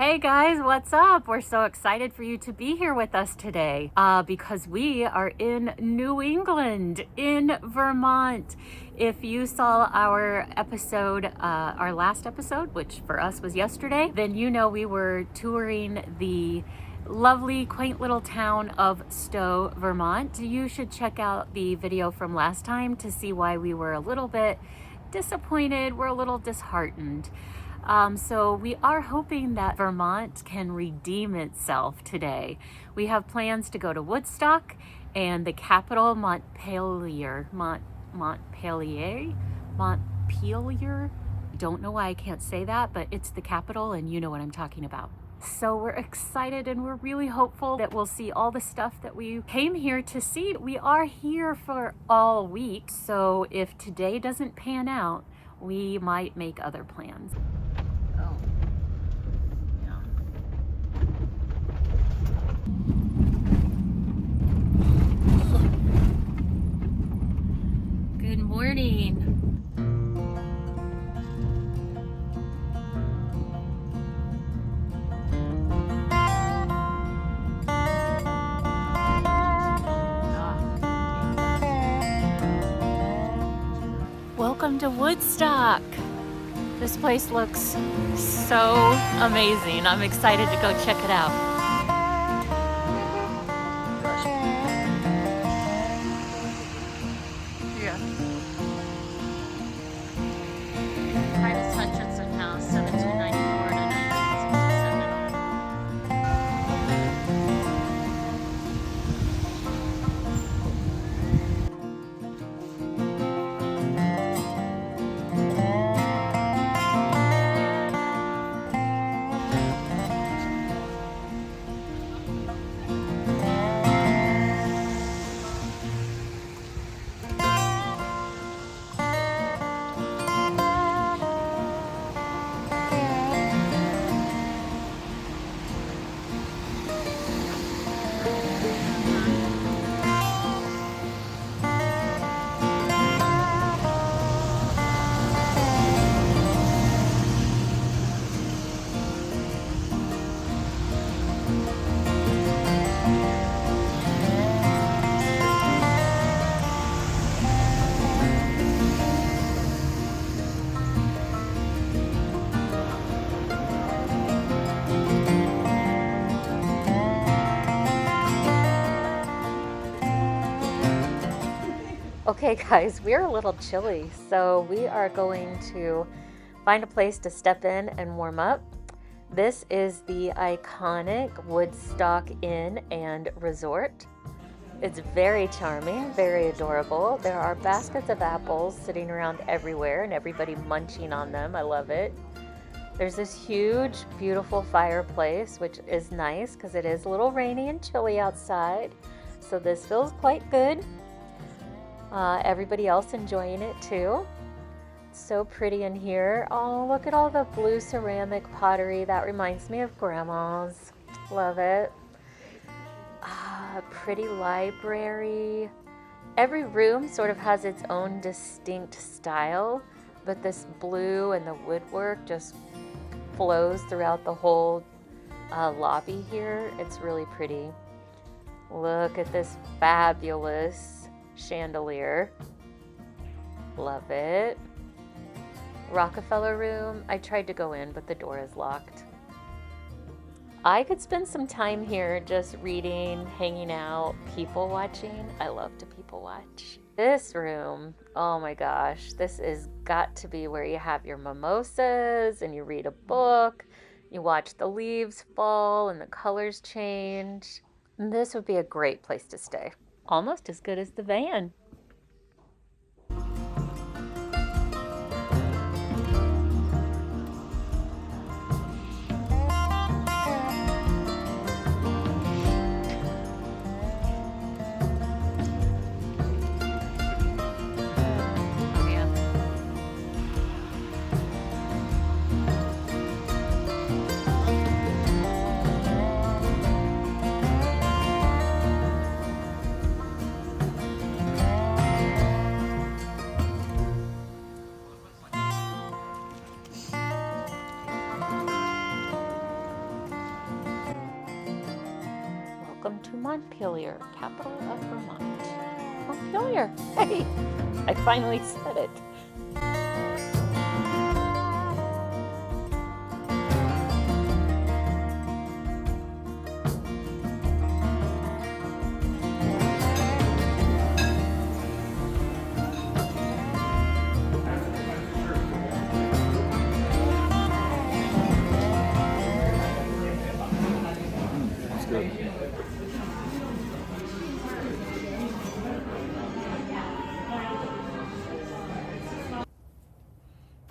Hey guys, what's up? We're so excited for you to be here with us today because we are in New England, in Vermont. If you saw our episode, our last episode, which for us was yesterday, then you know we were touring the lovely, quaint little town of Stowe, Vermont. You should check out the video from last time to see why we were a little bit disappointed. We're a little disheartened. So we are hoping that Vermont can redeem itself today. We have plans to go to Woodstock and the capital, Montpelier. Montpelier? Don't know why I can't say that, but it's the capital and you know what I'm talking about. So we're excited and we're really hopeful that we'll see all the stuff that we came here to see. We are here for all week, so if today doesn't pan out, we might make other plans. Good morning. Welcome to Woodstock. This place looks so amazing. I'm excited to go check it out. Okay guys, we're a little chilly, so we are going to find a place to step in and warm up. This is the iconic Woodstock Inn and Resort. It's very charming, very adorable. There are baskets of apples sitting around everywhere and everybody munching on them. I love it. There's this huge, beautiful fireplace, which is nice because it is a little rainy and chilly outside. So this feels quite good. Everybody else enjoying it too. It's so pretty in here. Oh, look at all the blue ceramic pottery. That reminds me of Grandma's. Love it. Pretty library. Every room sort of has its own distinct style, but this blue and the woodwork just flows throughout the whole lobby here. It's really pretty. Look at this fabulous chandelier. Love it. Rockefeller room. I tried to go in, but the door is locked. I could spend some time here just reading, hanging out, people watching. I love to people watch. This room, oh my gosh, this is got to be where you have your mimosas and you read a book, you watch the leaves fall and the colors change. This would be a great place to stay. Almost as good as the van. to Montpelier, capital of Vermont. Montpelier! Hey! I finally said it.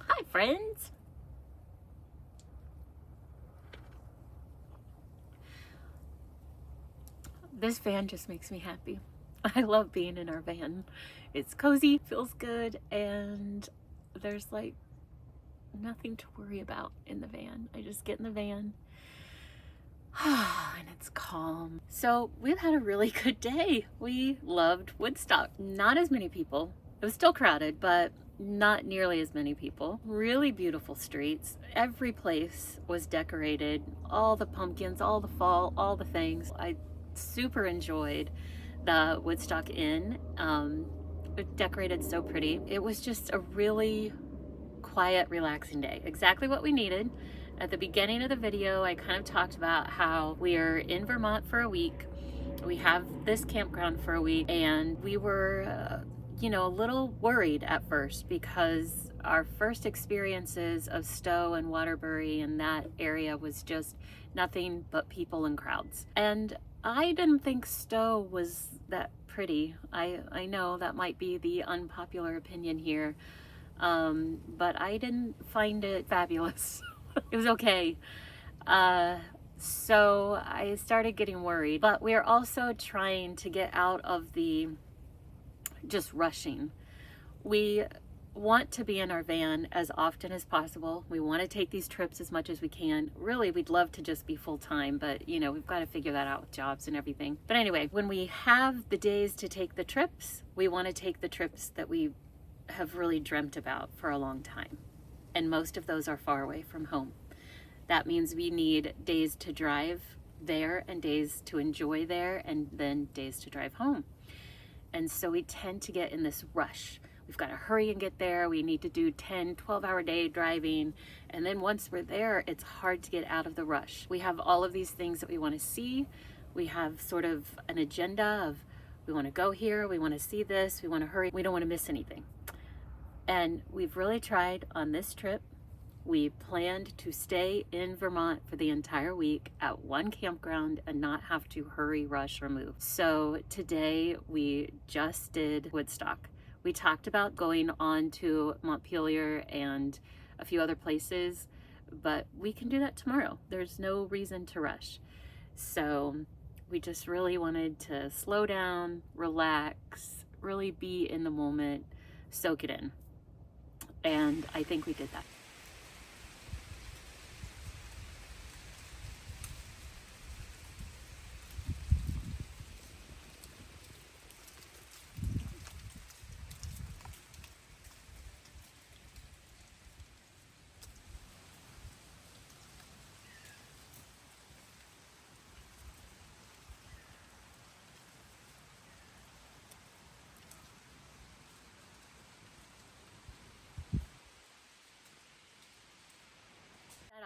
Hi, friends. This van just makes me happy. I love being in our van. It's cozy, feels good, and there's like nothing to worry about in the van. I just get in the van and it's calm. So we've had a really good day. We loved Woodstock. Not as many people. It was still crowded, but not nearly as many people. Really beautiful streets. Every place was decorated. All the pumpkins, all the fall, all the things. I super enjoyed the Woodstock Inn. It decorated so pretty. It was just a really quiet, relaxing day. Exactly what we needed. At the beginning of the video, I kind of talked about how we are in Vermont for a week. We have this campground for a week, and we were a little worried at first because our first experiences of Stowe and Waterbury and that area was just nothing but people and crowds. And I didn't think Stowe was that pretty. I know that might be the unpopular opinion here, but I didn't find it fabulous. It was okay. So I started getting worried, but we are also trying to get out of the just rushing. We want to be in our van as often as possible. We want to take these trips as much as we can. Really, we'd love to just be full-time, but we've got to figure that out with jobs and everything. But anyway, when we have the days to take the trips, we want to take the trips that we have really dreamt about for a long time. And most of those are far away from home. That means we need days to drive there and days to enjoy there and then days to drive home. And so we tend to get in this rush. We've got to hurry and get there. We need to do 10, 12-hour day driving. And then once we're there, it's hard to get out of the rush. We have all of these things that we want to see. We have sort of an agenda of we want to go here, we want to see this, we want to hurry, we don't want to miss anything. And we've really tried on this trip. We planned to stay in Vermont for the entire week at one campground and not have to hurry, rush, or move. So today we just did Woodstock. We talked about going on to Montpelier and a few other places, but we can do that tomorrow. There's no reason to rush. So we just really wanted to slow down, relax, really be in the moment, soak it in. And I think we did that.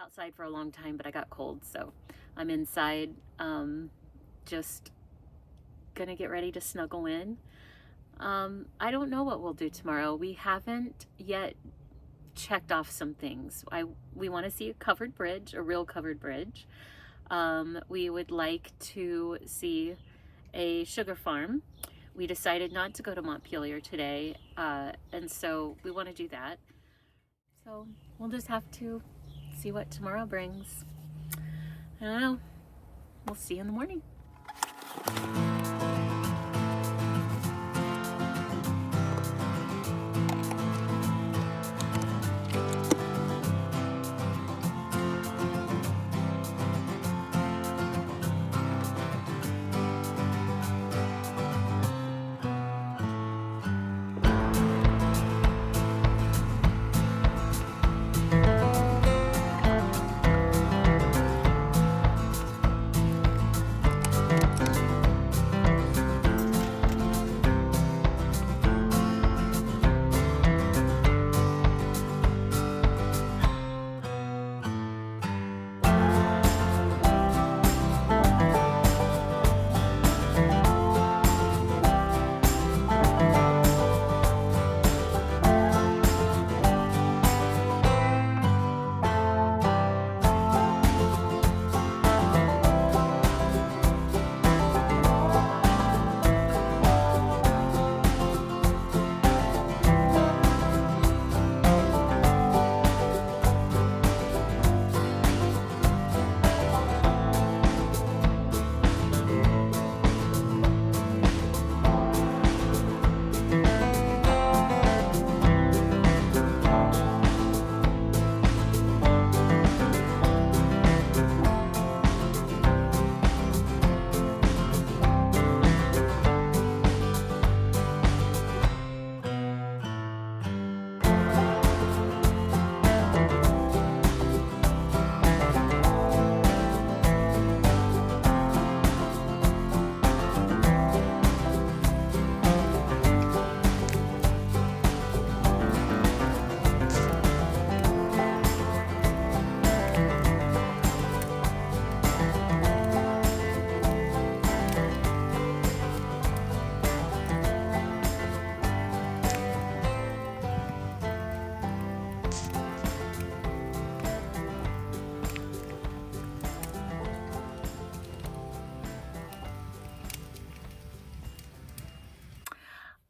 Outside for a long time, but I got cold, so I'm inside, just gonna get ready to snuggle in. I don't know what we'll do tomorrow. We haven't yet checked off some things. We want to see a covered bridge, a real covered bridge. We would like to see a sugar farm. We decided not to go to Montpelier today, and so we want to do that. So we'll just have to see what tomorrow brings. I don't know. We'll see you in the morning.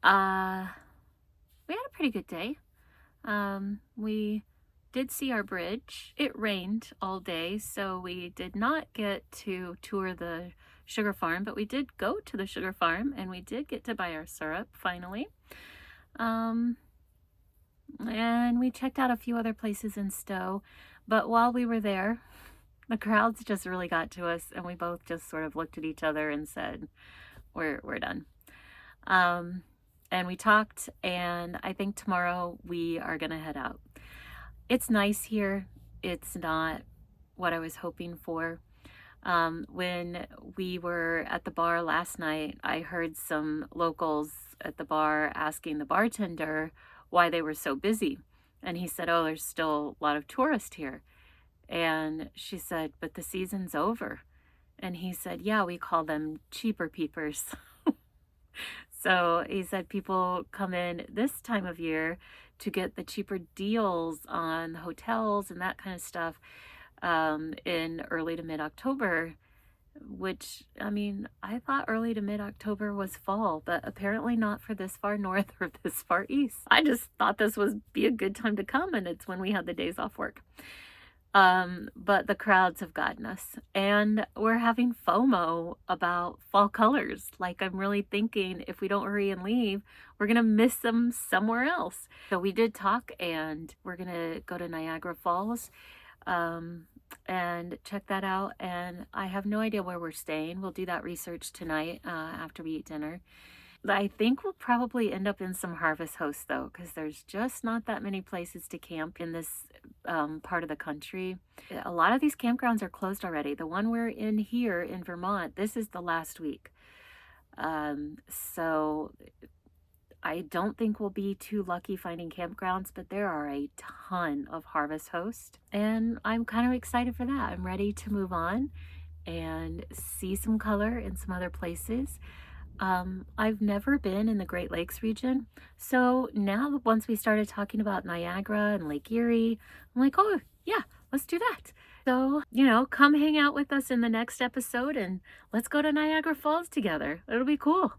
We had a pretty good day. We did see our bridge. It rained all day, so we did not get to tour the sugar farm, but we did go to the sugar farm and we did get to buy our syrup finally. And we checked out a few other places in Stowe, but while we were there, the crowds just really got to us, and we both just sort of looked at each other and said, we're done. And we talked, and I think tomorrow we are gonna head out. It's nice here. It's not what I was hoping for. When we were at the bar last night, I heard some locals at the bar asking the bartender why they were so busy. And he said, oh, there's still a lot of tourists here. And she said, but the season's over. And he said, yeah, we call them cheaper peepers. So he said people come in this time of year to get the cheaper deals on hotels and that kind of stuff in early to mid-October, which, I mean, I thought early to mid-October was fall, but apparently not for this far north or this far east. I just thought this would be a good time to come, and it's when we had the days off work. But the crowds have gotten us, and we're having FOMO about fall colors. Like, I'm really thinking if we don't hurry and leave, we're gonna miss them somewhere else. So we did talk, and we're gonna go to Niagara Falls and check that out. And I have no idea where we're staying. We'll do that research tonight after we eat dinner. I think we'll probably end up in some harvest hosts though, because there's just not that many places to camp in this part of the country. A lot of these campgrounds are closed already. The one we're in here in Vermont, this is the last week. So I don't think we'll be too lucky finding campgrounds, but there are a ton of harvest hosts, and I'm kind of excited for that. I'm ready to move on and see some color in some other places. I've never been in the Great Lakes region, so now once we started talking about Niagara and Lake Erie, I'm like, oh yeah, let's do that. So, come hang out with us in the next episode and let's go to Niagara Falls together. It'll be cool.